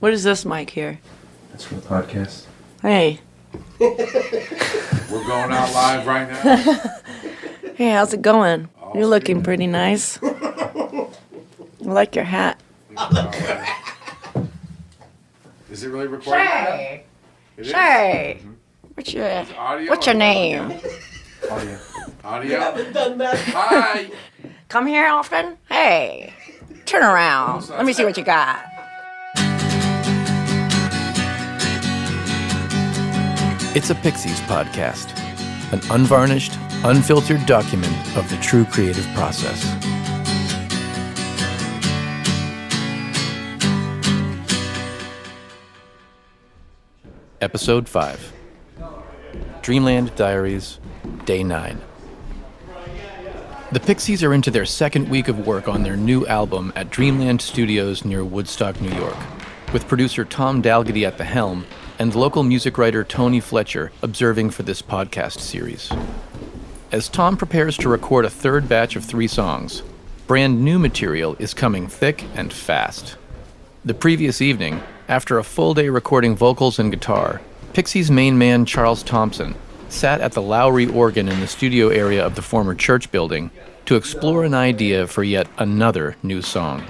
What is this mic here? That's for the podcast. Hey. We're going out live right now. Hey, how's it going? You're looking pretty nice. I like your hat. Is it really recording? Shay. It is? What's your name? Audio. Audio? Haven't done that. Hi. Come here often? Hey. Turn around. Let me see what you got. It's a Pixies Podcast, an unvarnished, unfiltered document of the true creative process. Episode 5, Dreamland Diaries, Day 9. The Pixies are into their second week of work on their new album at Dreamland Studios near Woodstock, New York, with producer Tom Dalgety at the helm and local music writer Tony Fletcher observing for this podcast series. As Tom prepares to record a third batch of 3 songs, brand new material is coming thick and fast. The previous evening, after a full day recording vocals and guitar, Pixies main man Charles Thompson sat at the Lowry organ in the studio area of the former church building to explore an idea for yet another new song.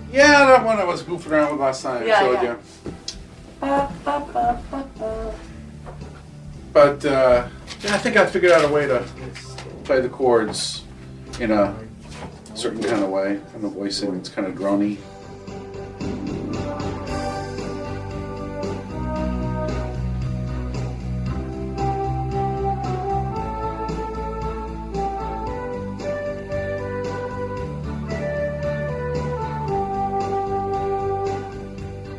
Yeah, that one I was goofing around with last time. Yeah, I showed you. But yeah, I think I figured out a way to play the chords in a certain kind of way. And the voicing, it's kind of drony.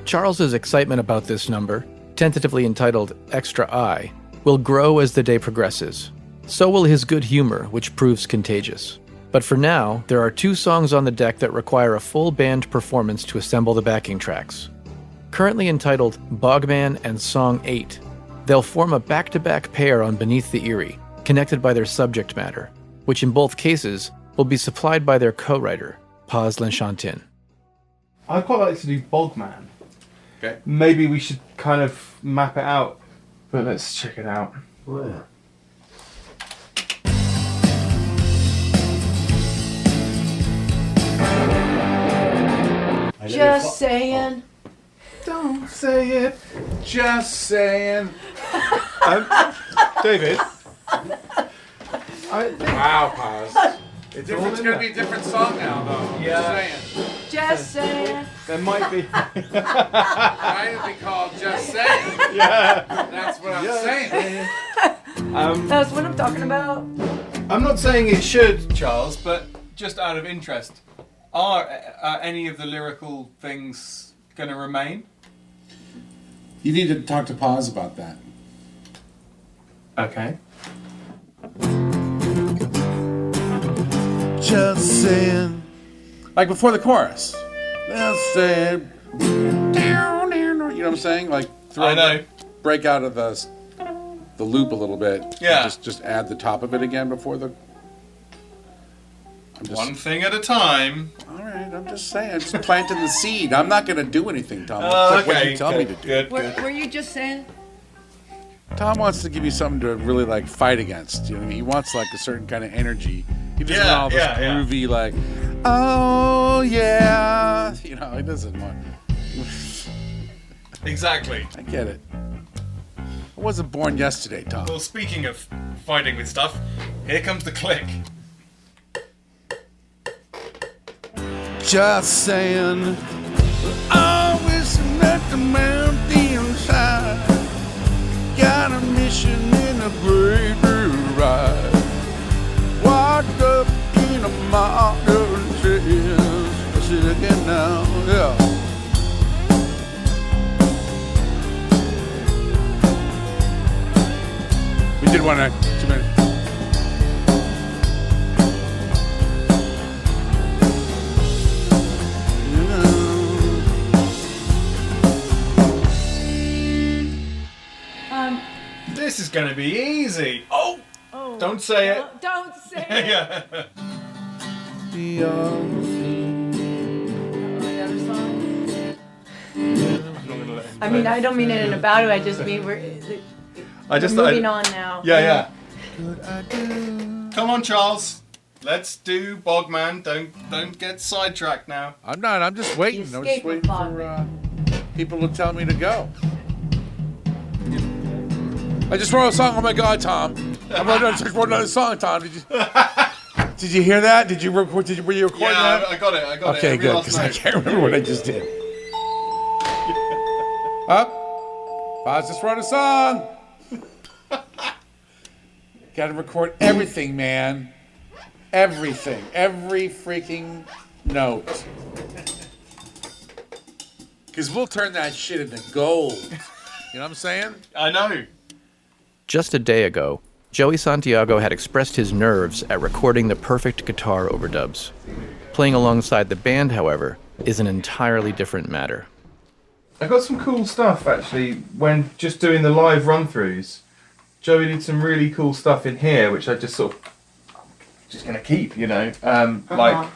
Charles's excitement about this number, tentatively entitled Extra I, will grow as the day progresses. So will his good humor, which proves contagious. But for now, there are 2 songs on the deck that require a full band performance to assemble the backing tracks. Currently entitled Bogman and Song 8, they'll form a back-to-back pair on Beneath the Eyrie, connected by their subject matter, which in both cases will be supplied by their co-writer, Paz Lenchantin. I'd quite like to do Bogman. Okay. Maybe we should kind of map it out, but let's check it out. Yeah. Just saying. Don't say it. Just saying. David? Wow, Paz. It's going to be a different song now, though. Yeah. Just saying. Just saying. There might be. Why did it be called Just Saying? Yeah. That's what I'm saying. That's what I'm talking about. I'm not saying it should, Charles, but just out of interest, are any of the lyrical things going to remain? You need to talk to Paz about that. Okay. Just saying. Like before the chorus. Just saying. You know what I'm saying? Like I know. Break out of the loop a little bit. Yeah. Just add the top of it again before the. One thing at a time. All right, I'm just saying. I'm just planting the seed. I'm not going to do anything, Tom. Okay. What you tell me to do. Good. Were you just saying? Tom wants to give you something to really like fight against. You know what I mean? He wants like a certain kind of energy. He doesn't want all this groovy like, oh yeah. You know, he doesn't want. Exactly. I get it. I wasn't born yesterday, Tom. Well, speaking of fighting with stuff, here comes the click. Just saying. Always at the mountain side. Got a mission in a great ride. Walked up in a modern chest. What's it again now? Yeah. We did one 2 minutes. This is going to be easy. Oh, Don't say it. Don't say it. Yeah. Another song? I mean, I don't mean it in a bad way. I just mean we're moving on now. Yeah. Come on, Charles. Let's do Bogman. Don't get sidetracked now. I'm not. I'm just waiting. I'm just waiting for people to tell me to go. I just wrote a song. Oh my God, Tom! I just wrote another song, Tom. Did you hear that? Were you recording that? I got it. Okay, good. Because I can't remember what I just did. Up. Paz just wrote a song. Got to record everything, man. Everything. Every freaking note. Because we'll turn that shit into gold. You know what I'm saying? I know. Just a day ago, Joey Santiago had expressed his nerves at recording the perfect guitar overdubs. Playing alongside the band, however, is an entirely different matter. I got some cool stuff actually when just doing the live run-throughs. Joey did some really cool stuff in here, which I just sort of just gonna keep, you know, like.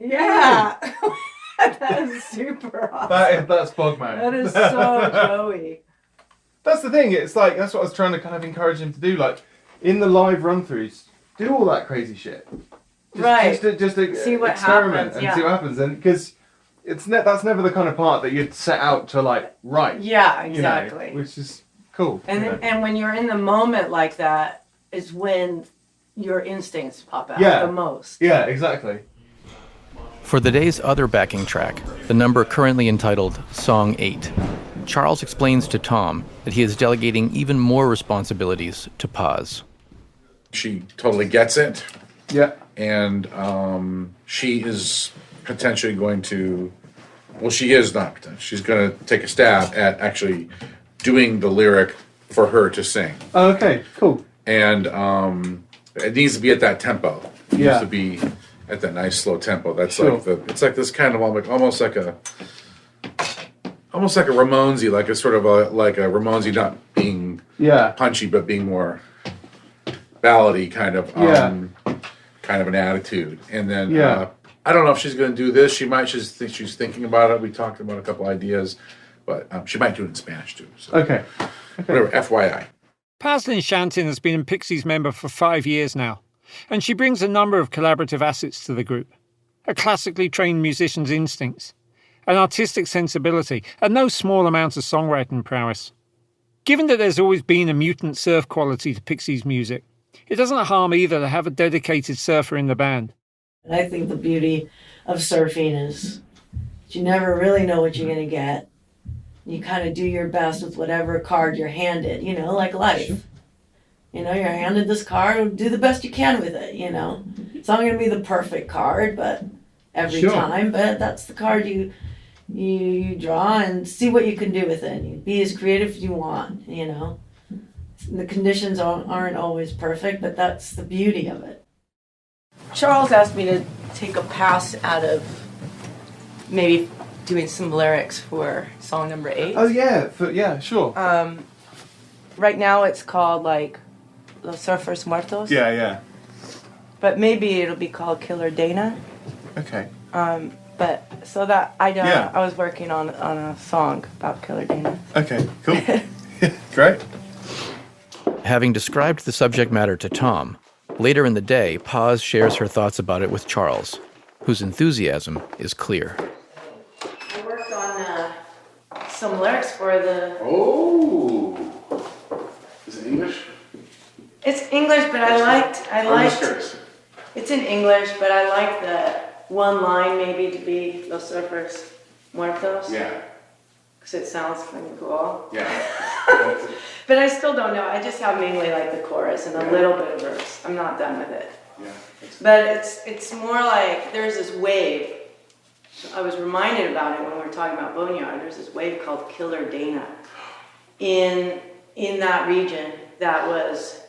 Yeah. That is super awesome. That's Bogman. That is so Joey. That's the thing. It's like that's what I was trying to kind of encourage him to do. Like in the live run-throughs, do all that crazy shit. Right. Just see what experiment happens, and see what happens. And because that's never the kind of part that you'd set out to like write. Yeah, exactly. You know, which is cool. And when you're in the moment like that is when your instincts pop out the most. Yeah, exactly. For the day's other backing track, the number currently entitled Song 8, Charles explains to Tom that he is delegating even more responsibilities to Paz. She totally gets it. Yeah. And she is potentially going to, well, she is not potentially, she's going to take a stab at actually doing the lyric for her to sing. Oh, okay, cool. And it needs to be at that tempo. It needs to be at that nice slow tempo. That's like it's like this kind of almost like a Ramonesy, like a sort of like a Ramonesy, not being punchy but being more ballady kind of an attitude. And then I don't know if she's going to do this. She might just think she's thinking about it. We talked about a couple ideas, but she might do it in Spanish too. So. Okay. Whatever. FYI. Paz Shantin has been a Pixies member for 5 years now, and she brings a number of collaborative assets to the group. A classically trained musician's instincts, an artistic sensibility, and no small amount of songwriting prowess. Given that there's always been a mutant surf quality to Pixies music, it doesn't harm either to have a dedicated surfer in the band. I think the beauty of surfing is that you never really know what you're going to get. You kind of do your best with whatever card you're handed, you know, like life. You know, you're handed this card, do the best you can with it, you know. It's not going to be the perfect card, but every time, but that's the card you draw and see what you can do with it. You be as creative as you want, you know. The conditions aren't always perfect, but that's the beauty of it. Charles asked me to take a pass out of maybe doing some lyrics for song number 8. Oh yeah, sure. Right now it's called like Los Surfers Muertos. Yeah. But maybe it'll be called Killer Dana. Okay. But so that I was working on a song about Killer Dana. Okay, cool. Great. Having described the subject matter to Tom, later in the day, Paz shares her thoughts about it with Charles, whose enthusiasm is clear. I worked on some lyrics for the... Oh! Is it English? It's English, but I liked... It's in English, but I like the one line maybe to be Los Surfers Muertos. Yeah. because it sounds kind of cool. Yeah. But I still don't know. I just have mainly like the chorus and a little bit of verse. I'm not done with it. Yeah. But it's more like there's this wave. I was reminded about it when we were talking about Boneyard. There's this wave called Killer Dana in that region that was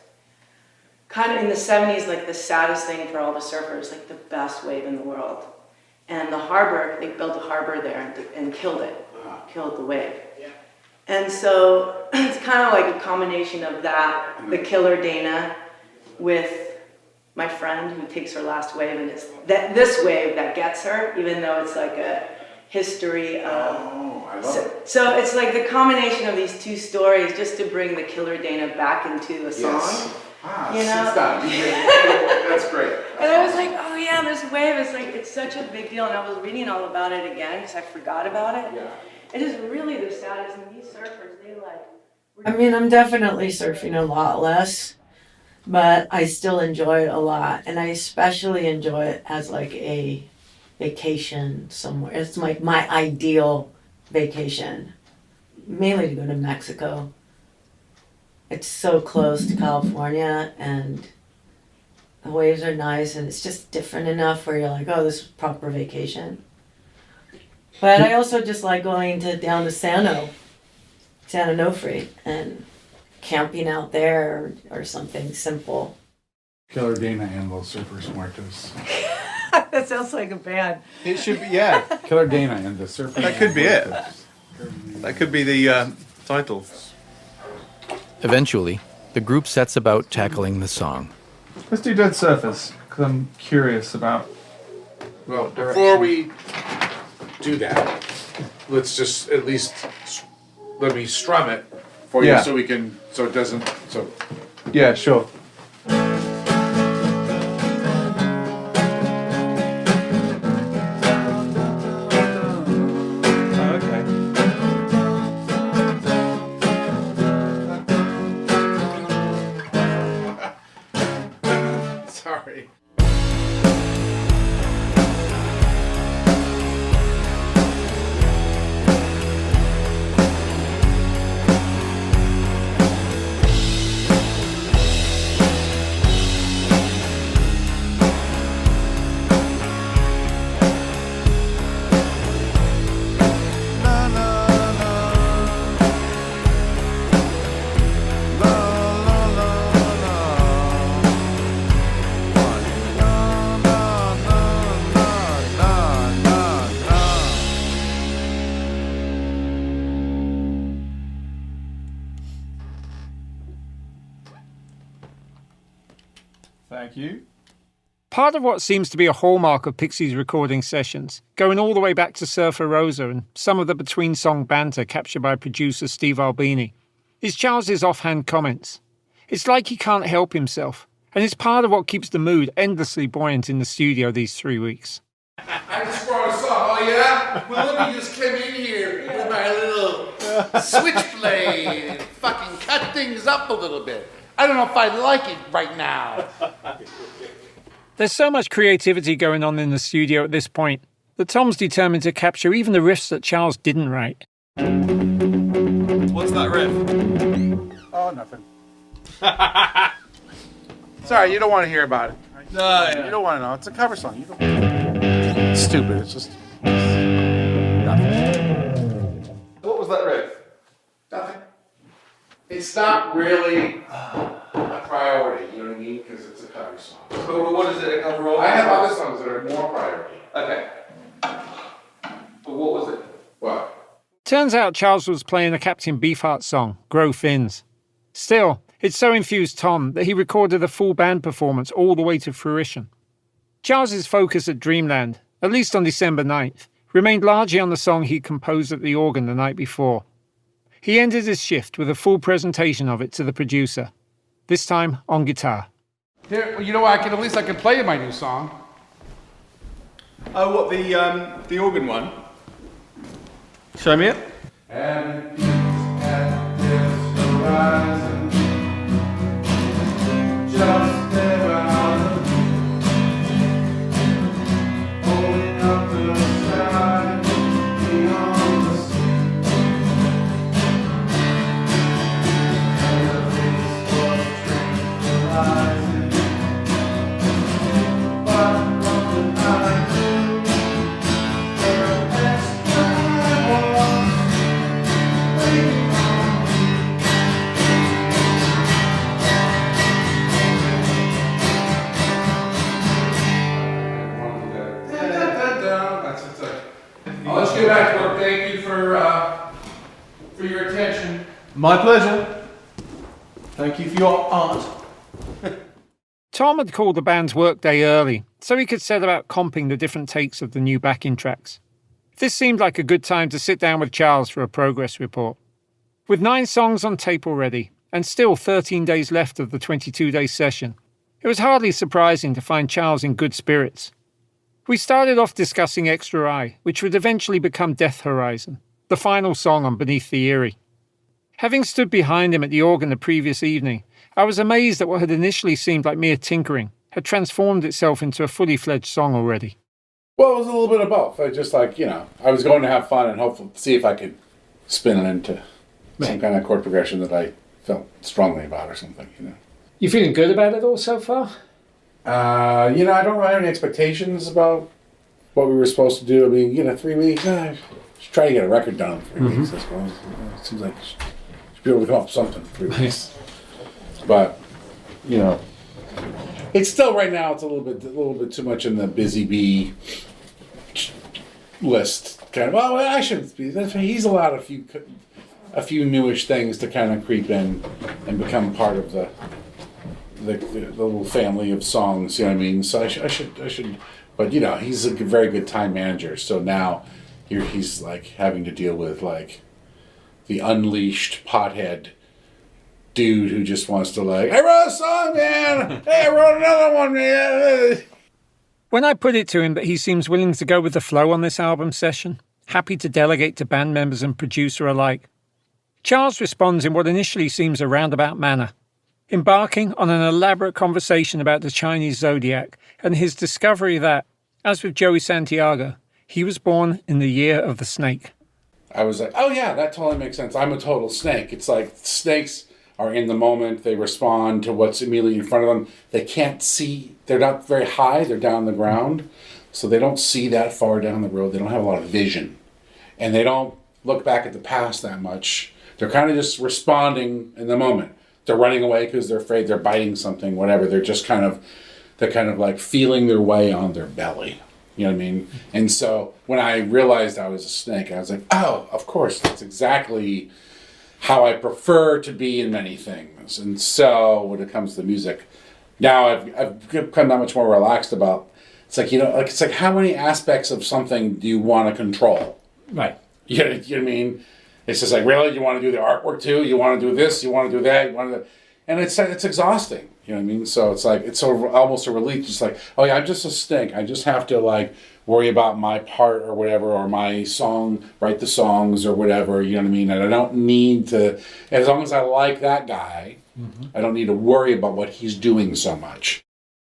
kind of in the 70s like the saddest thing for all the surfers, like the best wave in the world. And the harbor, they built a harbor there and killed it, killed the wave. And so it's kind of like a combination of that, the Killer Dana, with my friend who takes her last wave, and it's this wave that gets her, even though it's like a history of. Oh, I love it. So it's like the combination of these two stories just to bring the Killer Dana back into a song. Yes. You know? It's done. That's great. And I was like, oh yeah, this wave is like, it's such a big deal. And I was reading all about it again because I forgot about it. Yeah. It is really the saddest. And these surfers, they like. I mean, I'm definitely surfing a lot less, but I still enjoy it a lot. And I especially enjoy it as like a vacation somewhere. It's like my ideal vacation, mainly to go to Mexico. It's so close to California and the waves are nice and it's just different enough where you're like, oh, this is proper vacation. But I also just like going down to Châteauneuf-du-Pape and camping out there or something simple. Killer Dana and Los Surfers Muertos. That sounds like a band. It should be, yeah. Killer Dana and the Surfers. That could be it. Muertos. That could be the title. Eventually, the group sets about tackling the song. Let's do Dead Surfers, because I'm curious about. Well, What direction? before we do that, let's just at least let me strum it for Yeah. you so we can, so it doesn't, so. Yeah, sure. Okay. Sorry. Thank you. Part of what seems to be a hallmark of Pixies recording sessions, going all the way back to Surfer Rosa and some of the between-song banter captured by producer Steve Albini, is Charles's offhand comments. It's like he can't help himself, and it's part of what keeps the mood endlessly buoyant in the studio these 3 weeks. I just brought a song, oh yeah? Well, let me just come in here with my little switchblade and fucking cut things up a little bit. I don't know if I like it right now. There's so much creativity going on in the studio at this point that Tom's determined to capture even the riffs that Charles didn't write. What's that riff? Oh, nothing. Sorry, you don't want to hear about it. No, You don't want to know. It's a cover song. You don't. It's stupid. It's just nothing. What was that riff? Nothing. It's not really a priority. You know what I mean? Because it's a cover song. But what is it? A cover of? I have other songs that are more priority. Okay. But what was it? What? Turns out Charles was playing a Captain Beefheart song, Grow Fins. Still, it so infused Tom that he recorded a full band performance all the way to fruition. Charles's focus at Dreamland, at least on December 9th, remained largely on the song he composed at the organ the night before. He ended his shift with a full presentation of it to the producer, this time on guitar. Here, you know what? I can play you my new song. Oh, what, the organ one? Show me it. And at this horizon, just around, holding up the sky beyond the sea. Let's get back to work. Thank you for your attention. My pleasure. Thank you for your art. Tom had called the band's workday early, so he could set about comping the different takes of the new backing tracks. This seemed like a good time to sit down with Charles for a progress report. With 9 songs on tape already, and still 13 days left of the 22-day session, it was hardly surprising to find Charles in good spirits. We started off discussing Extra Eye, which would eventually become Death Horizon, the final song on Beneath the Eyrie. Having stood behind him at the organ the previous evening, I was amazed that what had initially seemed like mere tinkering had transformed itself into a fully fledged song already. Well, it was a little bit of both. I just I was going to have fun and hopefully see if I could spin it into some kind of chord progression that I felt strongly about or something, You feeling good about it all so far? I don't really have any expectations about what we were supposed to do. I mean, 3 weeks, just try to get a record done in 3 weeks, I suppose. It seems like you should be able to come up with something in 3 weeks. But, it's still right now, it's a little bit too much in the busy bee list. Kind of, well, I shouldn't be. He's allowed a few newish things to kind of creep in and become part of the little family of songs, you know what I mean? So I should, but he's a very good time manager. So now he's like having to deal with like the unleashed pothead dude who just wants to I wrote a song, man. Hey, I wrote another one, man. When I put it to him that he seems willing to go with the flow on this album session, happy to delegate to band members and producer alike, Charles responds in what initially seems a roundabout manner, embarking on an elaborate conversation about the Chinese zodiac and his discovery that, as with Joey Santiago, he was born in the year of the snake. I was like, oh yeah, that totally makes sense. I'm a total snake. It's like snakes are in the moment. They respond to what's immediately in front of them. They can't see. They're not very high. They're down on the ground. So they don't see that far down the road. They don't have a lot of vision. And they don't look back at the past that much. They're kind of just responding in the moment. They're running away because they're afraid they're biting something, whatever. They're kind of like feeling their way on their belly. You know what I mean? And so when I realized I was a snake, I was like, oh, of course, that's exactly how I prefer to be in many things. And so when it comes to music, now I've become that much more relaxed about, it's like how many aspects of something do you want to control? Right. You know what I mean? It's just like, really? You want to do the artwork too? You want to do this? You want to do that? And it's exhausting. You know what I mean? So it's like, it's almost a relief. Just like, oh yeah, I'm just a snake. I just have to worry about my part or whatever, or my song, write the songs or whatever, you know what I mean? And I don't need to, as long as I like that guy, I don't need to worry about what he's doing so much.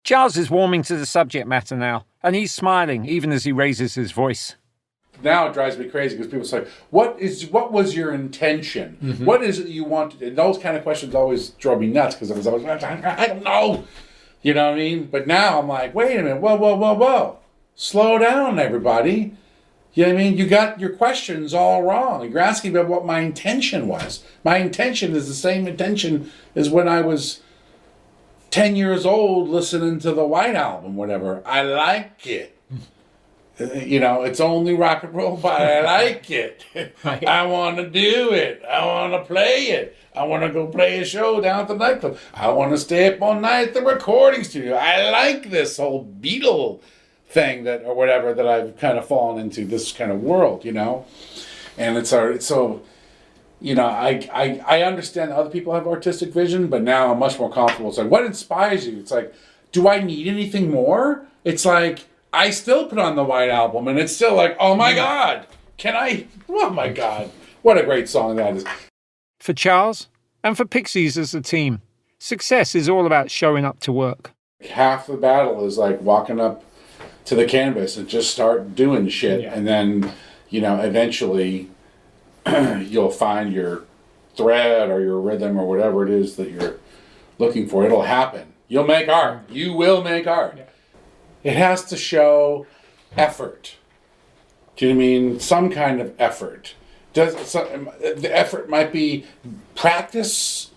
Charles is warming to the subject matter now, and he's smiling even as he raises his voice. Now it drives me crazy because people say, what was your intention? Mm-hmm. What is it you want to do? And those kind of questions always drove me nuts because I was always, I don't know. You know what I mean? But now I'm like, wait a minute, whoa. Slow down, everybody. You know what I mean? You got your questions all wrong. You're asking about what my intention was. My intention is the same intention as when I was 10 years old listening to the White Album, whatever. I like it. It's only rock and roll, but I like it. Right. I want to do it. I want to play it. I want to go play a show down at the nightclub. I want to stay up all night at the recording studio. I like this whole Beatle thing that I've kind of fallen into, this kind of world, And it's so, I understand that other people have artistic vision, but now I'm much more comfortable. It's like, what inspires you? It's like, do I need anything more? It's like, I still put on the White Album, and it's still like, oh my God, oh my God, what a great song that is. For Charles, and for Pixies as a team, success is all about showing up to work. Half the battle is like walking up to the canvas and just start doing shit, and then, eventually you'll find your thread or your rhythm or whatever it is that you're looking for. It'll happen. You'll make art. You will make art. Yeah. It has to show effort. Do you know what I mean? Some kind of effort. the effort might be practice,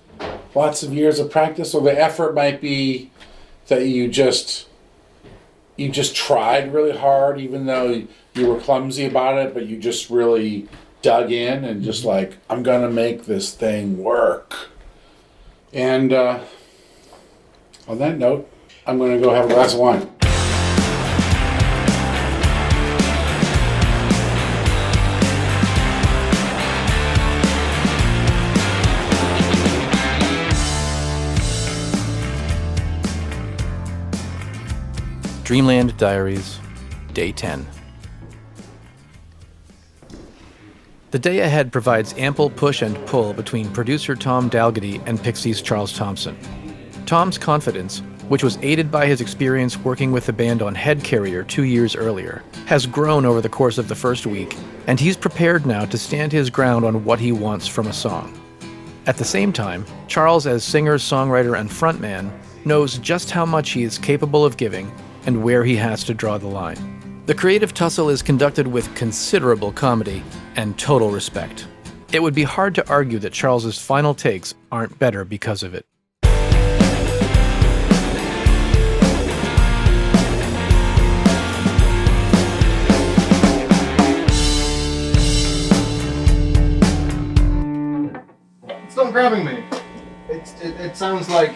lots of years of practice, or the effort might be that you just tried really hard, even though you were clumsy about it, but you just really dug in and just like, I'm gonna make this thing work. And on that note, I'm gonna go have a glass of wine. Dreamland Diaries, Day 10. The day ahead provides ample push and pull between producer Tom Dalgety and Pixies' Charles Thompson. Tom's confidence, which was aided by his experience working with the band on Head Carrier 2 years earlier, has grown over the course of the first week, and he's prepared now to stand his ground on what he wants from a song. At the same time, Charles, as singer, songwriter, and frontman, knows just how much he is capable of giving and where he has to draw the line. The creative tussle is conducted with considerable comedy and total respect. It would be hard to argue that Charles's final takes aren't better because of it. It's not grabbing me. It sounds like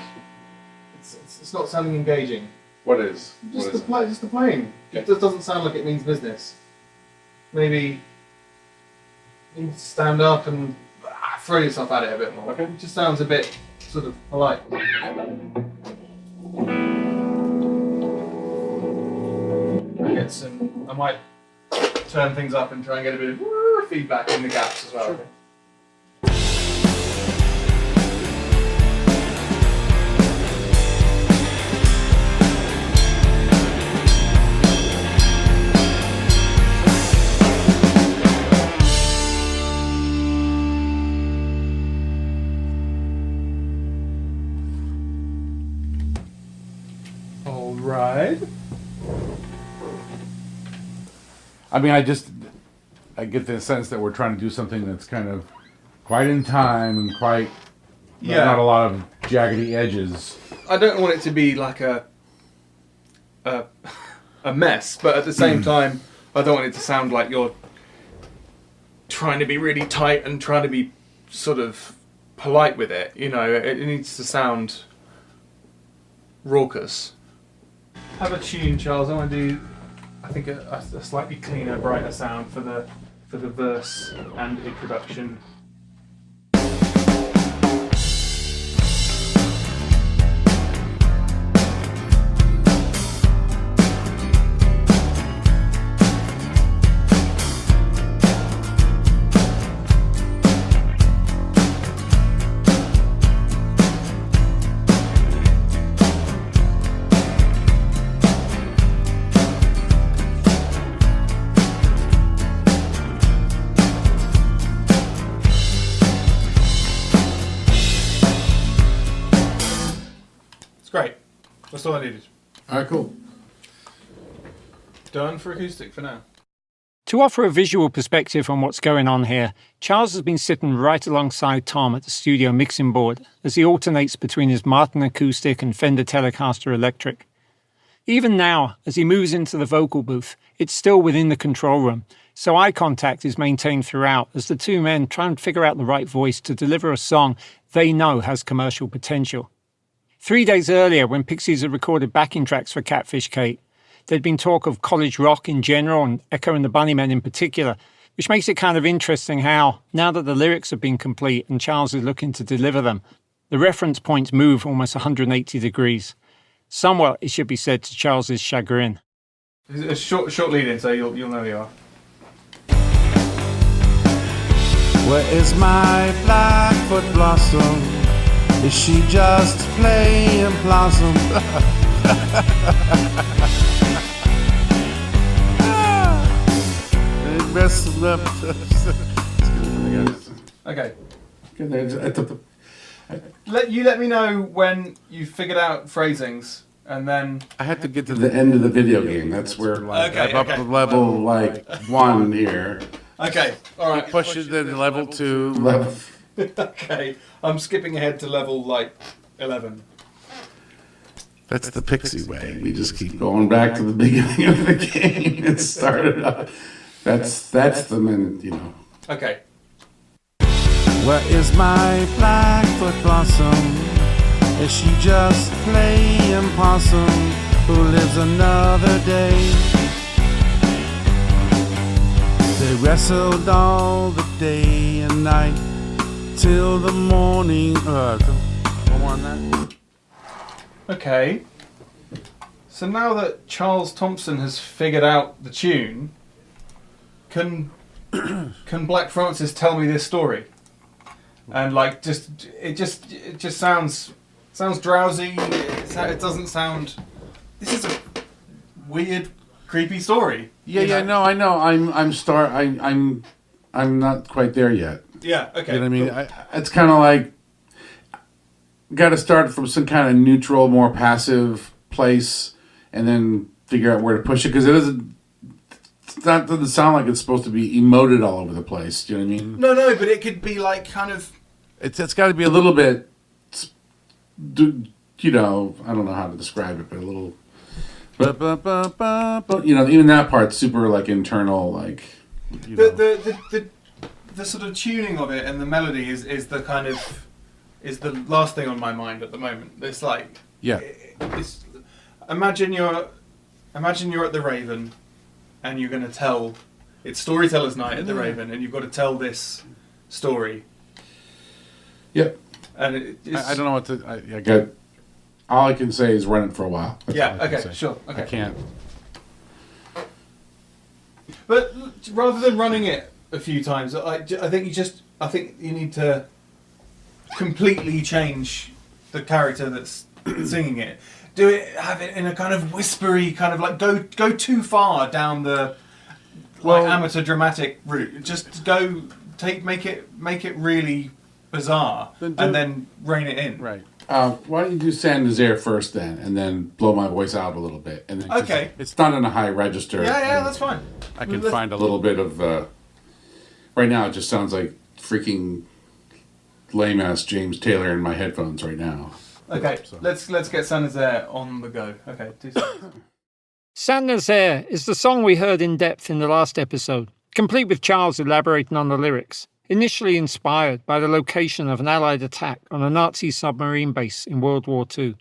it's not sounding engaging. What is? Just the playing. It just doesn't sound like it means business. Maybe you need to stand up and throw yourself at it a bit more. Okay. It just sounds a bit sort of polite. I might turn things up and try and get a bit of feedback in the gaps as well. Sure. Right. I mean, I get the sense that we're trying to do something that's kind of quite in time and quite not a lot of jaggedy edges. I don't want it to be like a mess, but at the same time, I don't want it to sound like you're trying to be really tight and trying to be sort of polite with it. You know, it needs to sound raucous. Have a tune, Charles. I want to do, I think, a slightly cleaner, brighter sound for the verse and introduction. Great. That's all I needed. All right, cool. Done for acoustic for now. To offer a visual perspective on what's going on here, Charles has been sitting right alongside Tom at the studio mixing board as he alternates between his Martin acoustic and Fender Telecaster electric. Even now, as he moves into the vocal booth, it's still within the control room, so eye contact is maintained throughout as the two men try and figure out the right voice to deliver a song they know has commercial potential. 3 days earlier, when Pixies had recorded backing tracks for Catfish Kate, there'd been talk of college rock in general and Echo and the Bunnymen in particular, which makes it kind of interesting how, now that the lyrics have been complete and Charles is looking to deliver them, the reference points move almost 180 degrees. Somewhat, it should be said, to Charles's chagrin. It's a short lead in, so you'll know who you are. Where is my Blackfoot Blossom? Is she just playing blossom? Okay. I Let me know when you figured out phrasings, and then had to get to the end of the video game. That's where I'm up to level 1 here. Okay, all right. Push it to level 2. Level. Okay, I'm skipping ahead to level like 11. That's the Pixie way. We just keep going back to the beginning of the game. It started up. That's the minute, you know. Okay. Where is my Blackfoot Blossom? Is she just playing possum who lives another day? They wrestled all the day and night till the morning. One more on that. Okay. So now that Charles Thompson has figured out the tune, can Black Francis tell me this story? And like, it just sounds drowsy. It doesn't sound. This is a weird, creepy story. Yeah, no, I know. I'm not quite there yet. Yeah. Okay. You know what I mean? It's kind of like got to start from some kind of neutral, more passive place, and then figure out where to push it because doesn't sound like it's supposed to be emoted all over the place. Do you know what I mean? No, but it could be like kind of. It's got to be a little bit. You know, I don't know how to describe it, but a little. But you know, even that part's super like internal, like. You know. The sort of tuning of it and the melody is the kind of is the last thing on my mind at the moment. It's like imagine you're at the Raven, and you're going to tell. It's Storyteller's Night at the Raven, and you've got to tell this story. Yep. And I don't know what to. I got. All I can say is run it for a while. That's all I can say. Sure. Okay. I can't. But rather than running it a few times, I think you need to completely change the character that's singing it. Have it in a kind of whispery, kind of like go too far down the amateur dramatic route. Just make it really bizarre and then rein it in. Right. Why don't you do Saint Nazaire first then, and then blow my voice out a little bit, and then okay. It's not in a high register. Yeah, that's fine. I can find a little bit of. Right now, it just sounds like freaking lame ass James Taylor in my headphones right now. Okay, so. let's get Saint Nazaire on the go. Okay, 2 seconds. Saint Nazaire is the song we heard in depth in the last episode, complete with Charles elaborating on the lyrics. Initially inspired by the location of an Allied attack on a Nazi submarine base in World War II.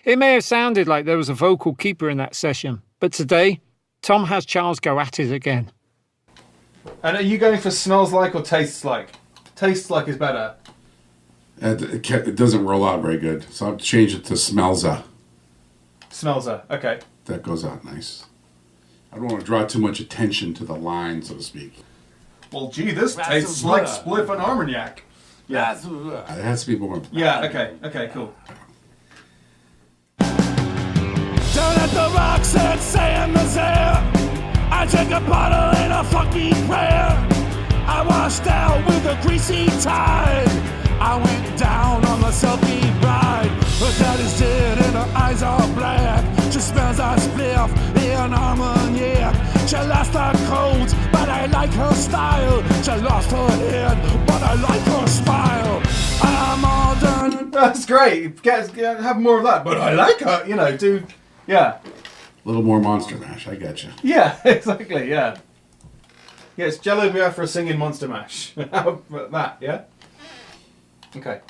It may have sounded like there was a vocal keeper in that session, but today, Tom has Charles go at it again. And are you going for smells like or tastes like? Tastes like is better. It doesn't roll out very good, so I've changed it to smelza. Smelza, okay. That goes out nice. I don't want to draw too much attention to the line, so to speak. Well, gee, this tastes like spliff and Armagnac. Yeah. It has to be more. Yeah, okay, cool. Down at the rocks at Saint Nazaire, I took a bottle and a fucking prayer. I washed out with a greasy tide. I went down on the silky ride. Her daddy's dead and her eyes are black. She smells a spliff in Armagnac. She lost her coat, but I like her style. She lost her head, but I like her smile. I'm all done. That's great. Have more of that. But I like her, yeah. A little more Monster Mash, I get you. Yeah, exactly, yeah. Yeah, it's Jello Biafra singing Monster Mash. How about that, yeah? Okay.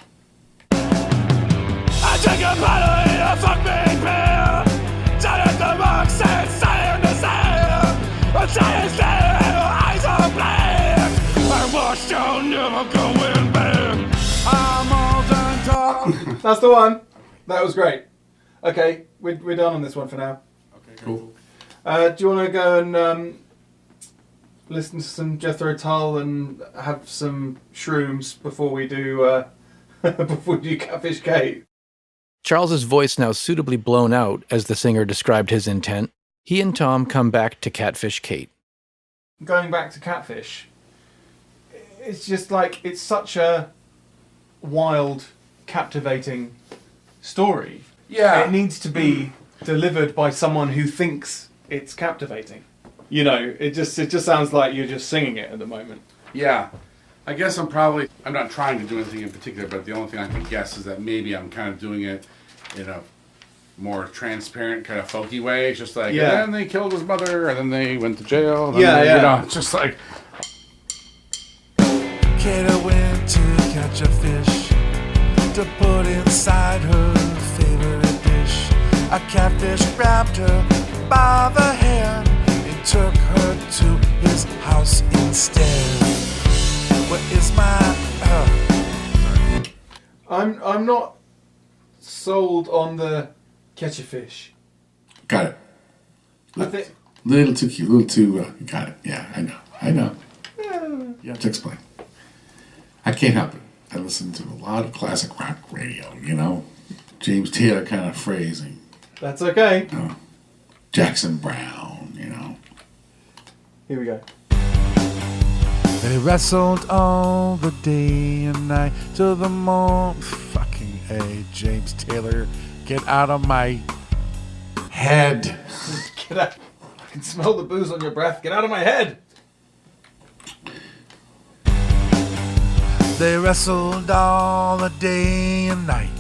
I took a bottle and a fucking beer. Down at the rocks and Saint Nazaire. A giant's dead and her eyes are black. I washed out, never going back. I'm all done talking. That's the one. That was great. Okay, we're done on this one for now. Okay, cool. Do you want to go and listen to some Jethro Tull and have some shrooms before we do Catfish Kate? Charles's voice now suitably blown out as the singer described his intent, he and Tom come back to Catfish Kate. Going back to Catfish, it's just like, it's such a wild, captivating story. Yeah. It needs to be delivered by someone who thinks it's captivating. You know, it just sounds like you're just singing it at the moment. Yeah. I guess I'm not trying to do anything in particular, but the only thing I can guess is that maybe I'm kind of doing it in a more transparent, kind of folky way. It's just like, and then they killed his mother, and then they went to jail. And then you know, it's just like... Kata went to catch a fish to put inside her favorite dish. A catfish grabbed her by the hair and took her to his house instead. What is my... I'm not sold on the catch a fish. Got it. I think... Little too cute, little too... got it. Yeah, I know. You have to explain. I can't help it. I listen to a lot of classic rock radio, you know? James Taylor kind of phrasing. That's okay. Jackson Brown, you know? Here we go. They wrestled all the day and night till the morning. Fucking A, James Taylor, get out of my head. Get out. I can smell the booze on your breath. Get out of my head. They wrestled all the day and night.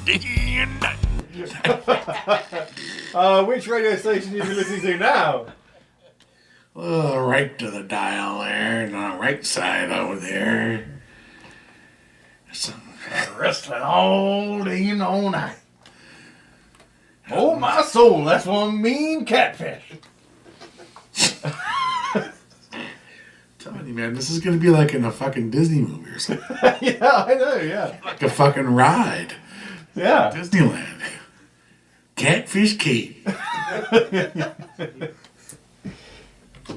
Day and night. Which radio station are you listening to now? Right to the dial there, and on the right side over there. Some wrestling all day and all night. Oh my soul, that's one mean catfish. Telling you, man, this is gonna be like in a fucking Disney movie or something. Yeah, I know, yeah. Like a fucking ride. Yeah. Disneyland. Catfish Kate.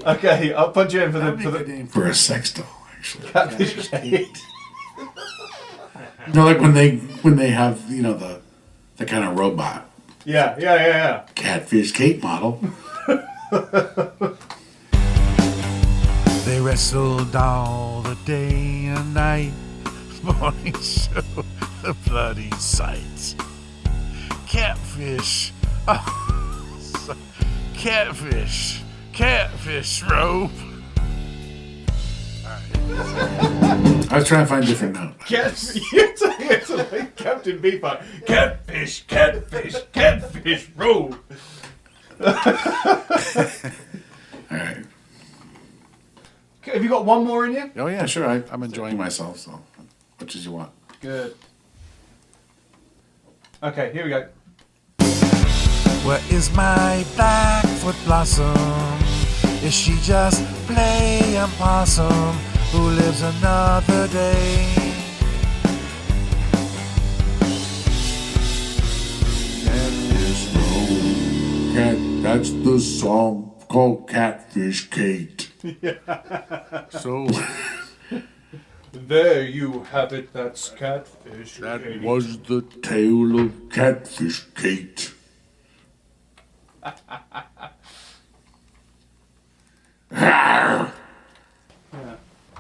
Okay, I'll punch you in for That'd be the a good name for a sex doll, actually. Catfish Kate. You know, like when they have, you know, the kind of robot. Yeah. Catfish Kate model. They wrestled all the day and night. Morning show, the bloody sight. Catfish. Oh, catfish rope. I was trying to find a different note. You're talking to like Captain Beefheart. Catfish, roll. Alright. Have you got one more in you? Oh yeah, sure. I'm enjoying myself, so much as you want. Good. Okay, here we go. Where is my Blackfoot Blossom? Is she just playing possum who lives another day? Catfish roll. That's the song called Catfish Kate. So There you have it. That's Catfish. that was the tale of Catfish Kate.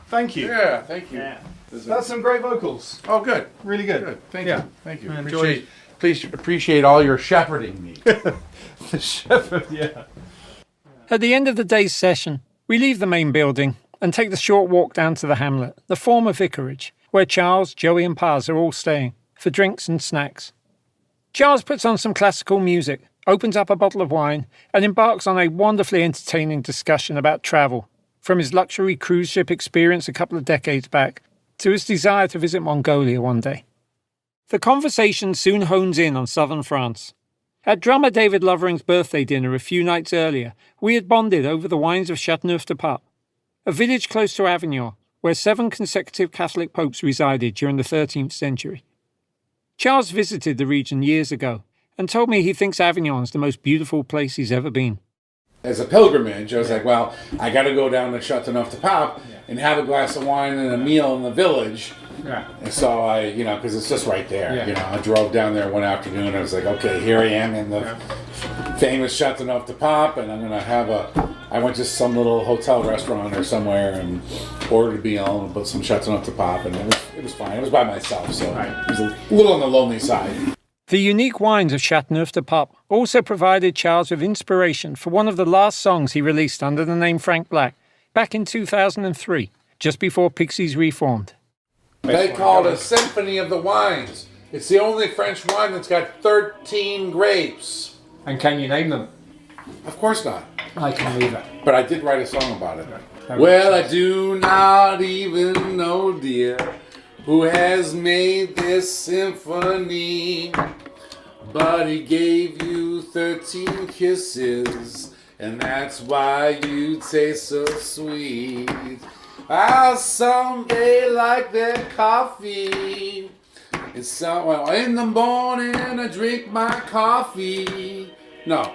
Thank you. Yeah, thank you. That's some great vocals. Oh, good. Really good. Good. Thank Yeah. you. Thank you. I enjoyed- Please appreciate all your shepherding me. The shepherd, yeah. At the end of the day's session, we leave the main building and take the short walk down to the hamlet, the former vicarage, where Charles, Joey and Paz are all staying, for drinks and snacks. Charles puts on some classical music, opens up a bottle of wine, and embarks on a wonderfully entertaining discussion about travel, from his luxury cruise ship experience a couple of decades back to his desire to visit Mongolia one day. The conversation soon hones in on southern France. At drummer David Lovering's birthday dinner a few nights earlier, we had bonded over the wines of Châteauneuf-du-Pape, a village close to Avignon, where 7 consecutive Catholic popes resided during the 13th century. Charles visited the region years ago and told me he thinks Avignon's the most beautiful place he's ever been. As a pilgrimage, I was like, well, I got to go down to Châteauneuf-du-Pape and have a glass of wine and a meal in the village. Yeah. And so I, because it's just right there. Yeah. I drove down there one afternoon. I was like, okay, here I am in the famous Châteauneuf-du-Pape, and I'm going to have I went to some little hotel restaurant or somewhere and ordered a meal and put some Châteauneuf-du-Pape, and it was fine. It was by myself, so it was a little on the lonely side. The unique wines of Châteauneuf-du-Pape also provided Charles with inspiration for one of the last songs he released under the name Frank Black back in 2003, just before Pixies reformed. They call it a Symphony of the Wines. It's the only French wine that's got 13 grapes. And can you name them? Of course not. I can leave it. But I did write a song about it. Well, I do not even know, dear, who has made this symphony. But he gave you 13 kisses, and that's why you taste so sweet. I'll someday like that coffee. Well, in the morning I drink my coffee. No,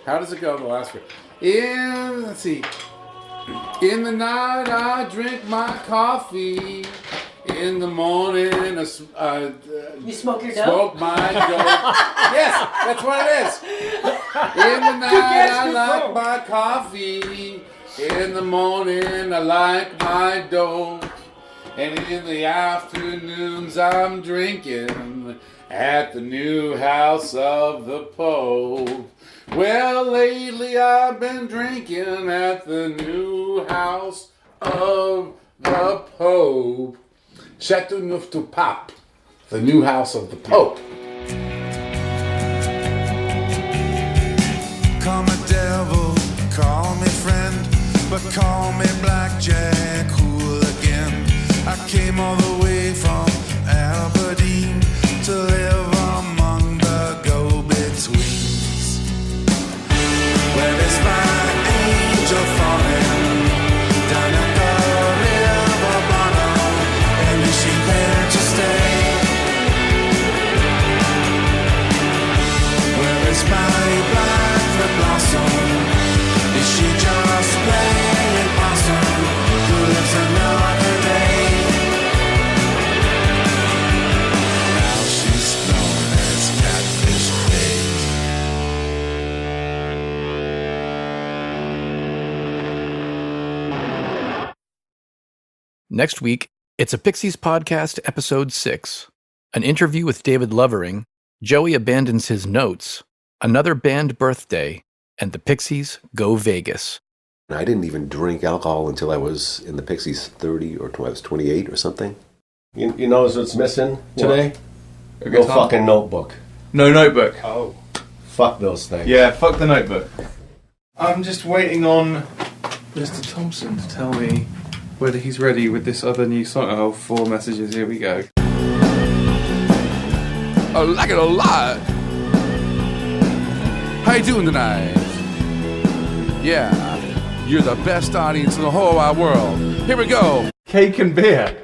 how does it go the last word? Let's see. In the night I drink my coffee. In the morning I You smoke your dope? smoke my dope. Yes, that's what it is. In the night I like my coffee. In the morning I like my dope. And in the afternoons I'm drinking at the new house of the Pope. Well, lately I've been drinking at the new house of the Pope. Châteauneuf-du-Pape, the new house of the Pope. Call me devil, call me friend, but call me blackjack hooligan. I came all the way from Aberdeen to live among the go-betweens. Where is my angel falling down at the river bottom? And is she there to stay? Where is my blackbird blossom? Is she just playing possum? Who lives another day? Now she's known as Catfish Day. Next week, it's a Pixies Podcast, Episode 6. An interview with David Lovering, Joey abandons his notes, another band birthday, and the Pixies go Vegas. I didn't even drink alcohol until I was in the Pixies 30 or I was 28 or something. You know what's missing today? A No guitar? fucking notebook. No notebook. Oh. Fuck those things. Yeah, fuck the notebook. I'm just waiting on Mr. Thompson to tell me whether he's ready with this other new song. Oh, 4 messages, here we go. I like it a lot. How you doing tonight? Yeah, you're the best audience in the whole wide world. Here we go. Cake and beer.